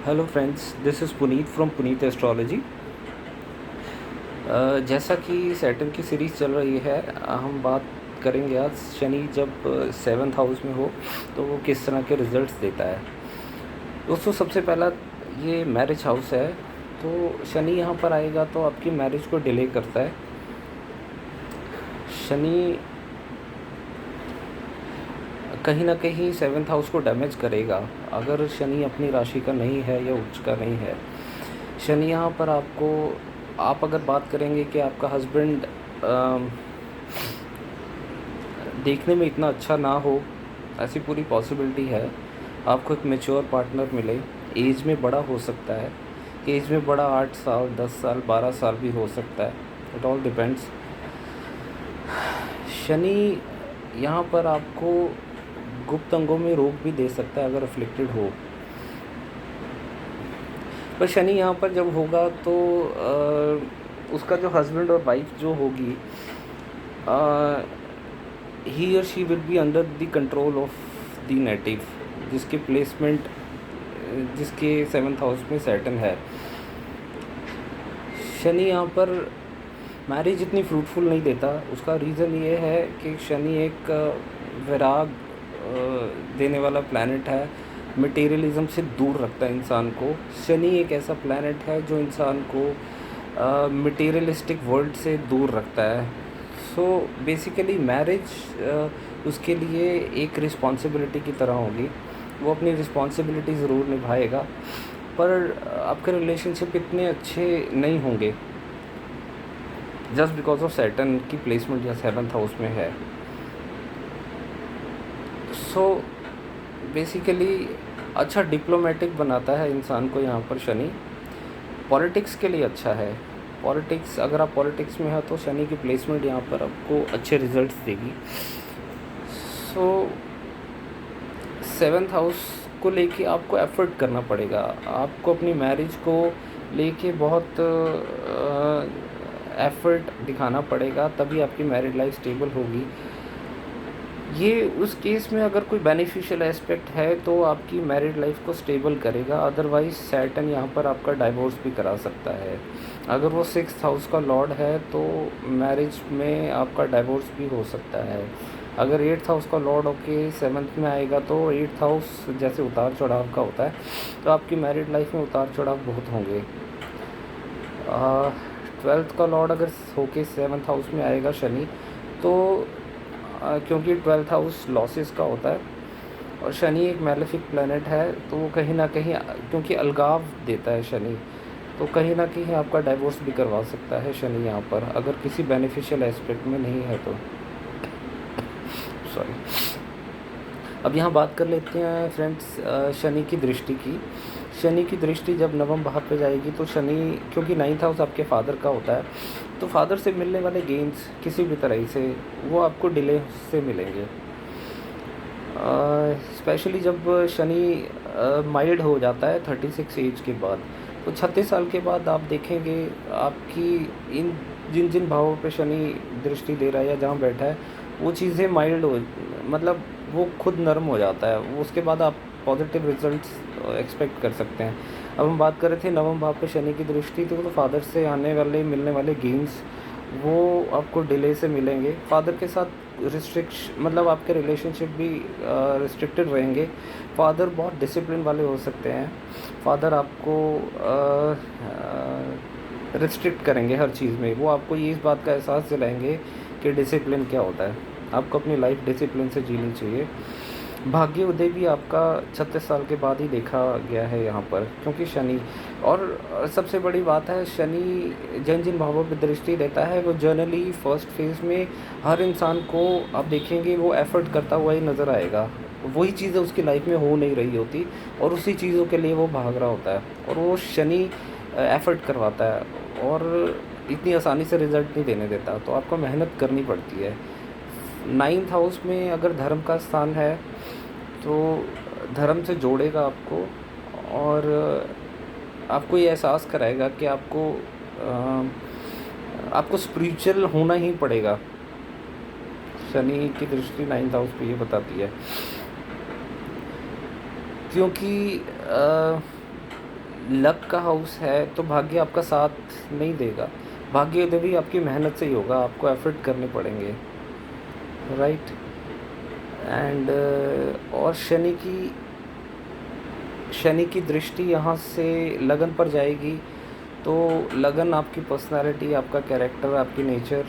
Hello friends, this is Puneet from Puneet astrology. जैसा कि Saturn की सीरीज़ चल रही है, हम बात करेंगे आज शनि जब सेवन्थ हाउस में हो तो वो किस तरह के रिजल्ट्स देता है। दोस्तों, सबसे पहला ये मैरिज हाउस है। तो शनि यहाँ पर आएगा तो आपकी मैरिज को डिले करता है। शनि कहीं ना कहीं सेवन्थ हाउस को डैमेज करेगा अगर शनि अपनी राशि का नहीं है या उच्च का नहीं है। शनि यहाँ पर आपको, आप अगर बात करेंगे कि आपका हस्बैंड देखने में इतना अच्छा ना हो, ऐसी पूरी पॉसिबिलिटी है। आपको एक मैच्योर पार्टनर मिले, एज में बड़ा हो सकता है। एज में बड़ा 8 साल, 10 साल, 12 साल भी हो सकता है। It all depends. शनि यहाँ पर आपको गुप्त अंगों में रोग भी दे सकता है अगर अफ्लिक्टेड हो। पर शनि यहाँ पर जब होगा तो उसका जो हस्बैंड और वाइफ जो होगी, ही और she will be under the control of the native, जिसके प्लेसमेंट, जिसके सेवन्थ हाउस में सैटर्न है। शनि यहाँ पर मैरिज इतनी फ्रूटफुल नहीं देता। उसका रीज़न ये है कि शनि एक विराग देने वाला प्लैनेट है, मटेरियलिज्म से दूर रखता है इंसान को। शनि एक ऐसा प्लैनेट है जो इंसान को मटेरियलिस्टिक वर्ल्ड से दूर रखता है। सो बेसिकली मैरिज उसके लिए एक रिस्पॉन्सिबिलिटी की तरह होगी। वो अपनी रिस्पॉन्सिबिलिटी ज़रूर निभाएगा, पर आपके रिलेशनशिप इतने अच्छे नहीं होंगे जस्ट बिकॉज ऑफ सैटर्न की प्लेसमेंट या सेवन्थ हाउस में है। सो बेसिकली अच्छा डिप्लोमेटिक बनाता है इंसान को यहाँ पर शनि। पॉलिटिक्स के लिए अच्छा है। पॉलिटिक्स, अगर आप पॉलिटिक्स में हो तो शनि की प्लेसमेंट यहाँ पर आपको अच्छे रिजल्ट्स देगी। सो सेवन्थ हाउस को लेके आपको एफर्ट करना पड़ेगा। आपको अपनी मैरिज को लेके बहुत एफर्ट दिखाना पड़ेगा, तभी आपकी मैरिड लाइफ स्टेबल होगी। ये उस केस में अगर कोई बेनिफिशियल एस्पेक्ट है तो आपकी मैरिड लाइफ को स्टेबल करेगा। अदरवाइज सैटर्न यहाँ पर आपका डाइवोर्स भी करा सकता है। अगर वो सिक्स्थ हाउस का लॉर्ड है तो मैरिज में आपका डाइवोर्स भी हो सकता है। अगर एट्थ हाउस का लॉर्ड होके सेवन्थ में आएगा तो एट्थ हाउस जैसे उतार चढ़ाव का होता है, तो आपकी मैरिड लाइफ में उतार चढ़ाव बहुत होंगे। ट्वेल्थ का लॉर्ड अगर होके सेवन्थ हाउस में आएगा शनि, तो क्योंकि ट्वेल्थ हाउस लॉसेस का होता है और शनि एक मैलेफिक प्लैनेट है, तो वो कहीं ना कहीं, क्योंकि अलगाव देता है शनि, तो कहीं ना कहीं आपका डाइवोर्स भी करवा सकता है शनि यहाँ पर, अगर किसी बेनिफिशियल एस्पेक्ट में नहीं है तो। सॉरी। अब यहाँ बात कर लेते हैं फ्रेंड्स शनि की दृष्टि की। शनि की दृष्टि जब नवम भाव पे जाएगी तो शनि, क्योंकि नाइन्थ हाउस आपके फादर का होता है, तो फादर से मिलने वाले गेंस किसी भी तरह से वो आपको डिले से मिलेंगे। स्पेशली जब शनि माइल्ड हो जाता है 36 एज के बाद, तो 36 साल के बाद आप देखेंगे आपकी इन जिन जिन भावों पे शनि दृष्टि दे रहा है या जहाँ बैठा है वो चीज़ें माइल्ड हो, मतलब वो खुद नरम हो जाता है। वो उसके बाद आप पॉजिटिव रिजल्ट्स एक्सपेक्ट कर सकते हैं। अब हम बात कर रहे थे नवम भाव पे शनि की दृष्टि, तो फादर से आने वाले मिलने वाले गेन्स वो आपको डिले से मिलेंगे। फादर के साथ रिस्ट्रिक्शन, मतलब आपके रिलेशनशिप भी रिस्ट्रिक्टेड रहेंगे। फादर बहुत डिसिप्लिन वाले हो सकते हैं। फादर आपको रिस्ट्रिक्ट करेंगे हर चीज़ में। वो आपको ये इस बात का एहसास दिलाएंगे कि डिसिप्लिन क्या होता है। आपको अपनी लाइफ डिसिप्लिन से जीनी चाहिए। भाग्य उदय भी आपका 36 साल के बाद ही देखा गया है यहाँ पर, क्योंकि शनि, और सबसे बड़ी बात है शनि जिन जिन भावों पर दृष्टि देता है वो जनरली फर्स्ट फेज़ में हर इंसान को आप देखेंगे वो एफर्ट करता हुआ ही नज़र आएगा। वही चीज़ें उसकी लाइफ में हो नहीं रही होती और उसी चीज़ों के लिए वो भाग रहा होता है, और वो शनि एफर्ट करवाता है और इतनी आसानी से रिज़ल्ट नहीं देने देता, तो आपको मेहनत करनी पड़ती है। नाइन्थ हाउस में अगर धर्म का स्थान है तो धर्म से जोड़ेगा आपको और आपको ये एहसास कराएगा कि आपको स्पिरिचुअल होना ही पड़ेगा। शनि की दृष्टि नाइन्थ हाउस पे ये बताती है, क्योंकि लक का हाउस है तो भाग्य आपका साथ नहीं देगा। भाग्योदय भी आपकी मेहनत से ही होगा, आपको एफर्ट करने पड़ेंगे, राइट। एंड और शनि की दृष्टि यहाँ से लगन पर जाएगी, तो लगन आपकी पर्सनालिटी, आपका कैरेक्टर, आपकी नेचर।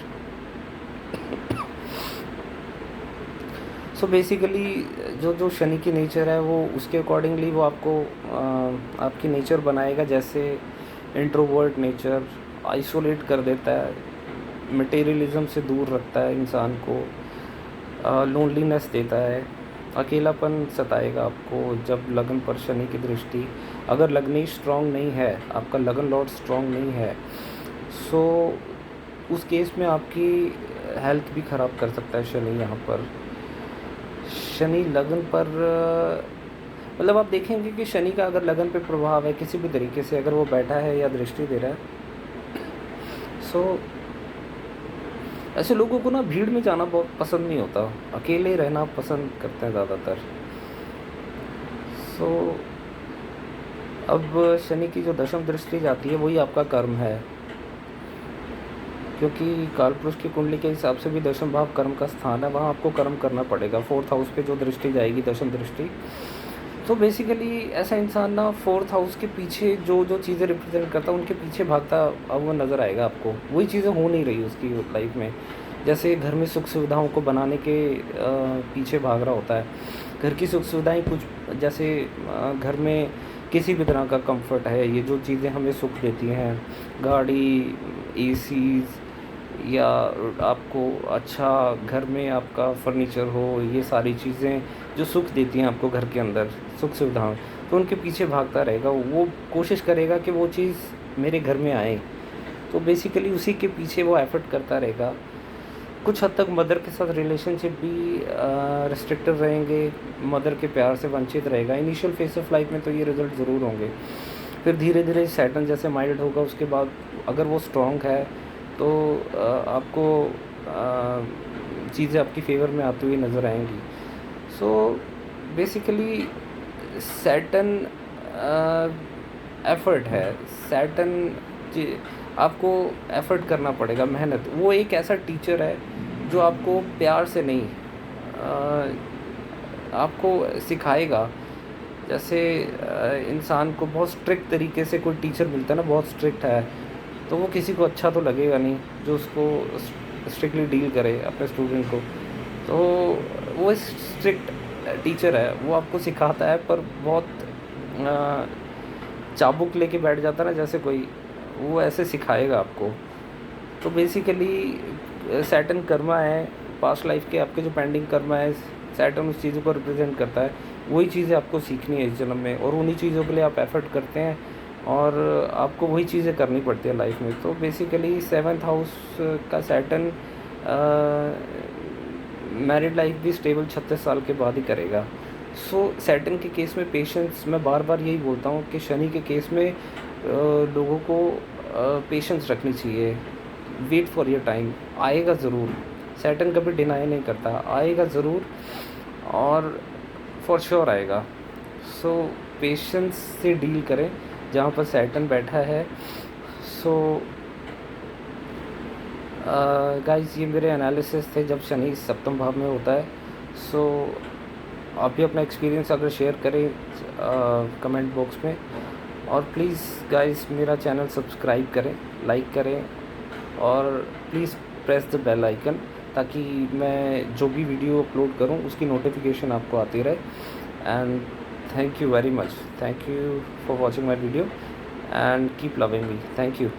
सो बेसिकली जो जो शनि की नेचर है वो उसके अकॉर्डिंगली वो आपको आपकी नेचर बनाएगा। जैसे इंट्रोवर्ट नेचर आइसोलेट कर देता है, मटेरियलिज्म से दूर रखता है इंसान को, लोनलीनेस देता है, अकेलापन सताएगा आपको जब लगन पर शनि की दृष्टि। अगर लग्नेश स्ट्रॉन्ग नहीं है, आपका लगन लॉर्ड स्ट्रॉन्ग नहीं है, सो उस केस में आपकी हेल्थ भी ख़राब कर सकता है शनि। यहाँ पर शनि लगन पर मतलब आप देखेंगे कि शनि का अगर लगन पे प्रभाव है किसी भी तरीके से, अगर वो बैठा है या दृष्टि दे रहा है, सो ऐसे लोगों को ना भीड़ में जाना बहुत पसंद नहीं होता, अकेले रहना पसंद करते हैं ज़्यादातर। सो अब शनि की जो दशम दृष्टि जाती है वही आपका कर्म है, क्योंकि कालपुरुष की कुंडली के हिसाब से भी दशम भाव कर्म का स्थान है, वहाँ आपको कर्म करना पड़ेगा। 4th हाउस पे जो दृष्टि जाएगी, दशम दृष्टि, तो बेसिकली ऐसा इंसान ना 4th हाउस के पीछे जो जो चीज़ें रिप्रेजेंट करता है उनके पीछे भागता अब वो नज़र आएगा आपको। वही चीज़ें हो नहीं रही उसकी लाइफ में। जैसे घर में सुख सुविधाओं को बनाने के पीछे भाग रहा होता है। घर की सुख सुविधाएं कुछ जैसे घर में किसी भी तरह का कंफर्ट है, ये जो चीज़ें हमें सुख देती हैं, गाड़ी, एसीज़, या आपको अच्छा घर में आपका फर्नीचर हो, ये सारी चीज़ें जो सुख देती हैं आपको घर के अंदर, सुख सुविधाएं, तो उनके पीछे भागता रहेगा। वो कोशिश करेगा कि वो चीज़ मेरे घर में आए, तो बेसिकली उसी के पीछे वो एफर्ट करता रहेगा। कुछ हद तक मदर के साथ रिलेशनशिप भी रिस्ट्रिक्टेड रहेंगे, मदर के प्यार से वंचित रहेगा इनिशियल फेस ऑफ लाइफ में, तो ये रिज़ल्ट ज़रूर होंगे। फिर धीरे धीरे सैटर्न जैसे माइल्ड होगा, उसके बाद अगर वो स्ट्रॉन्ग है तो आपको चीज़ें आपकी फेवर में आती हुई नज़र आएंगी। सो बेसिकली सैटर्न एफर्ट है, सैटर्न आपको एफर्ट करना पड़ेगा, मेहनत। वो एक ऐसा टीचर है जो आपको प्यार से नहीं आपको सिखाएगा। जैसे इंसान को बहुत स्ट्रिक्ट तरीके से कोई टीचर मिलता है ना, बहुत स्ट्रिक्ट है, तो वो किसी को अच्छा तो लगेगा नहीं जो उसको स्ट्रिक्टली डील करे अपने स्टूडेंट को। तो वो स्ट्रिक्ट टीचर है, वो आपको सिखाता है पर बहुत चाबुक लेके बैठ जाता है ना जैसे कोई, वो ऐसे सिखाएगा आपको। तो बेसिकली सैटर्न कर्मा है, पास्ट लाइफ के आपके जो पेंडिंग कर्मा है, सैटर्न उस चीज़ों को रिप्रेजेंट करता है। वही चीज़ें आपको सीखनी है इस जन्म में, और उन्हीं चीज़ों के लिए आप एफर्ट करते हैं और आपको वही चीज़ें करनी पड़ती है लाइफ में। तो बेसिकली 7th हाउस का सैटर्न मैरिड लाइफ भी स्टेबल 36 साल के बाद ही करेगा। सो सैटर्न के केस में पेशेंस, मैं बार बार यही बोलता हूँ कि शनि के केस में लोगों को पेशेंस रखनी चाहिए। वेट फॉर योर टाइम, आएगा ज़रूर। सैटर्न कभी डिनाई नहीं करता, आएगा ज़रूर और फॉर श्योर आएगा। सो पेशेंस से डील करें जहाँ पर सैटर्न बैठा है। सो गाइस, ये मेरे एनालिसिस थे जब शनि सप्तम भाव में होता है। सो आप भी अपना एक्सपीरियंस अगर शेयर करें कमेंट बॉक्स में, और प्लीज़ गाइस मेरा चैनल सब्सक्राइब करें, लाइक करें, और please press the bell icon, ताकि मैं जो भी वीडियो अपलोड करूं उसकी नोटिफिकेशन आपको आती रहे। And thank you very much. Thank you for watching my video and keep loving me. Thank you.